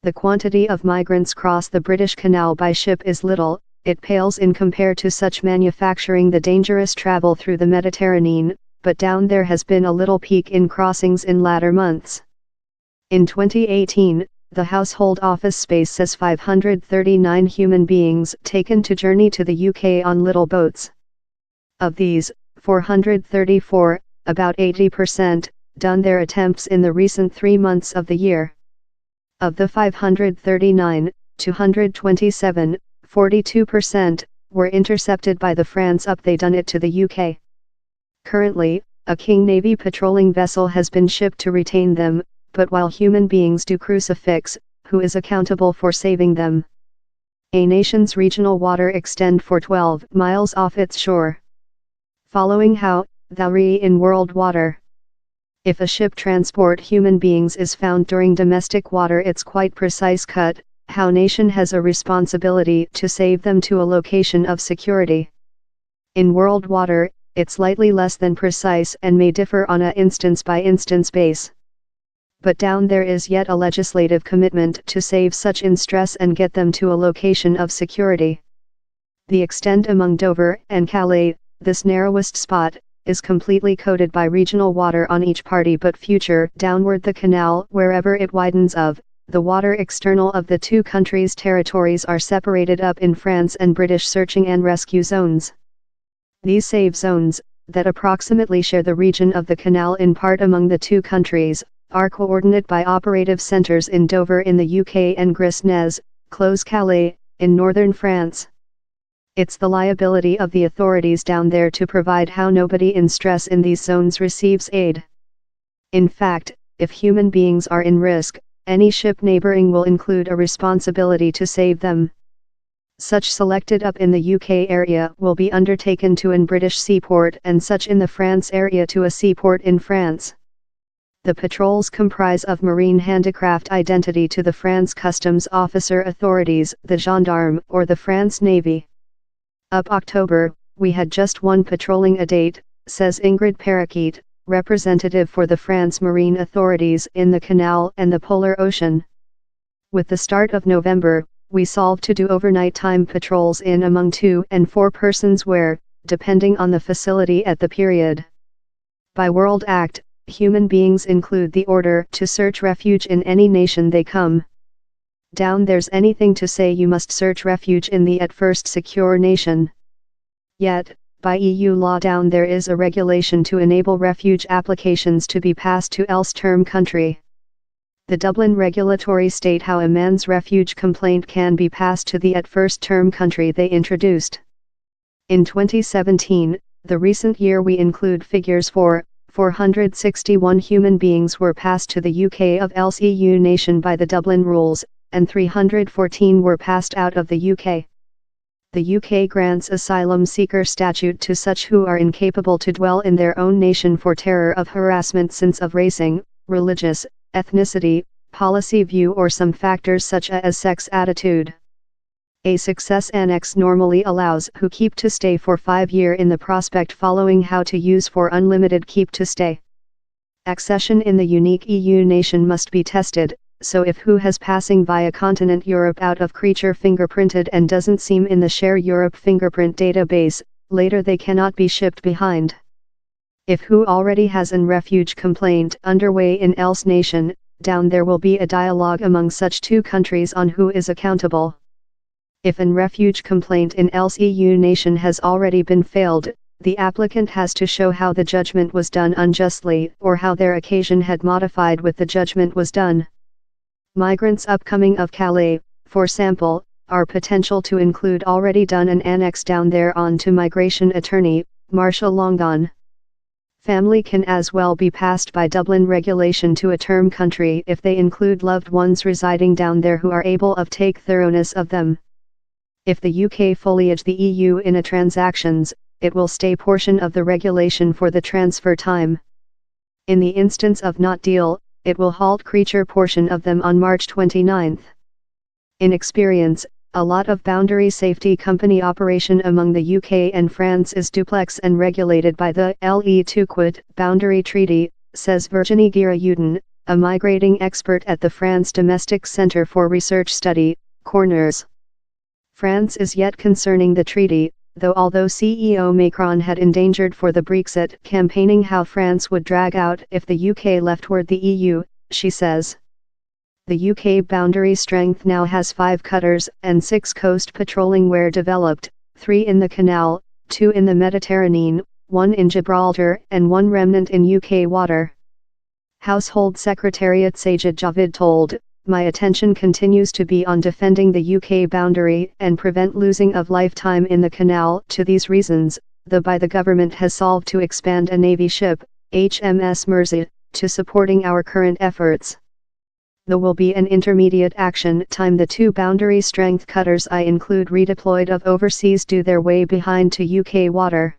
The quantity of migrants cross the British Canal by ship is little, it pales in compare to such manufacturing the dangerous travel through the Mediterranean, but down there has been a little peak in crossings in latter months. In 2018, the Household Office space says 539 human beings taken to journey to the UK on little boats. Of these, 434, about 80%, done their attempts in the recent 3 months of the year. Of the 539, 227, 42%, were intercepted by the France up they done it to the UK. Currently, a King Navy patrolling vessel has been shipped to retain them, but while human beings do crucifix, who is accountable for saving them? A nation's regional water extend for 12 miles off its shore. Following how, thou read in world water. If a ship transport human beings is found during domestic water it's quite precise cut, how nation has a responsibility to save them to a location of security. In world water, it's slightly less than precise and may differ on a instance-by-instance base. But down there is yet a legislative commitment to save such in stress and get them to a location of security. The extent among Dover and Calais, this narrowest spot, is completely coated by regional water on each party but future downward the canal wherever it widens of, the water external of the two countries' territories are separated up in France and British searching and rescue zones. These save zones, that approximately share the region of the canal in part among the two countries, are coordinated by operative centres in Dover in the UK and Grisnez, close Calais, in northern France. It's the liability of the authorities down there to provide how nobody in stress in these zones receives aid. In fact, if human beings are in risk, any ship neighbouring will include a responsibility to save them. Such selected up in the UK area will be undertaken to an British seaport and such in the France area to a seaport in France. The patrols comprise of marine handicraft identity to the France customs officer authorities, the gendarme or the France Navy. Up October, we had just one patrolling a date, says Ingrid Parakeet, representative for the France Marine Authorities in the Canal and the Polar Ocean. With the start of November, we solved to do overnight time patrols in among 2 and 4 persons where, depending on the facility at the period. By World Act, human beings include the order to search refuge in any nation they come. Down there's anything to say you must search refuge in the at first secure nation. Yet, by EU law down there is a regulation to enable refuge applications to be passed to else term country. The Dublin regulatory state how a man's refuge complaint can be passed to the at first term country they introduced. In 2017, the recent year we include figures for, 461 human beings were passed to the UK of else EU nation by the Dublin rules, and 314 were passed out of the UK. The UK grants asylum seeker statute to such who are incapable to dwell in their own nation for terror of harassment since of racing, religious, ethnicity, policy view or some factors such as sex attitude. A success annex normally allows who keep to stay for 5 years in the prospect following how to use for unlimited keep to stay. Accession in the unique EU nation must be tested, so if who has passing via continent Europe out of creature fingerprinted and doesn't seem in the Share Europe fingerprint database, later they cannot be shipped behind. If who already has an refuge complaint underway in else nation, down there will be a dialogue among such two countries on who is accountable. If an refuge complaint in else EU nation has already been failed, the applicant has to show how the judgment was done unjustly or how their occasion had modified with the judgment was done. Migrants upcoming of Calais, for sample, are potential to include already done an annex down there on to migration attorney, Marcia Longon. Family can as well be passed by Dublin regulation to a term country if they include loved ones residing down there who are able of take thoroughness of them. If the UK foliage the EU in a transactions, it will stay portion of the regulation for the transfer time. In the instance of not deal, it will halt creature portion of them on March 29. In experience, a lot of boundary safety company operation among the UK and France is duplex and regulated by the Le Tuquet Boundary Treaty, says Virginie Gira-Uden, a migrating expert at the France Domestic Centre for Research Study, corners. France is yet concerning the treaty, although CEO Macron had endangered for the Brexit campaigning how France would drag out if the UK leftward the EU, she says. The UK boundary strength now has 5 cutters and 6 coast patrolling where developed, 3 in the Canal, 2 in the Mediterranean, 1 in Gibraltar and 1 remnant in UK water. Household Secretariat Sajid Javid told, "My attention continues to be on defending the UK boundary and prevent losing of lifetime in the Canal. To these reasons, the government has solved to expand a Navy ship, HMS Mersey, to supporting our current efforts. There will be an intermediate action time. The 2 boundary strength cutters I include redeployed of overseas do their way behind to UK water.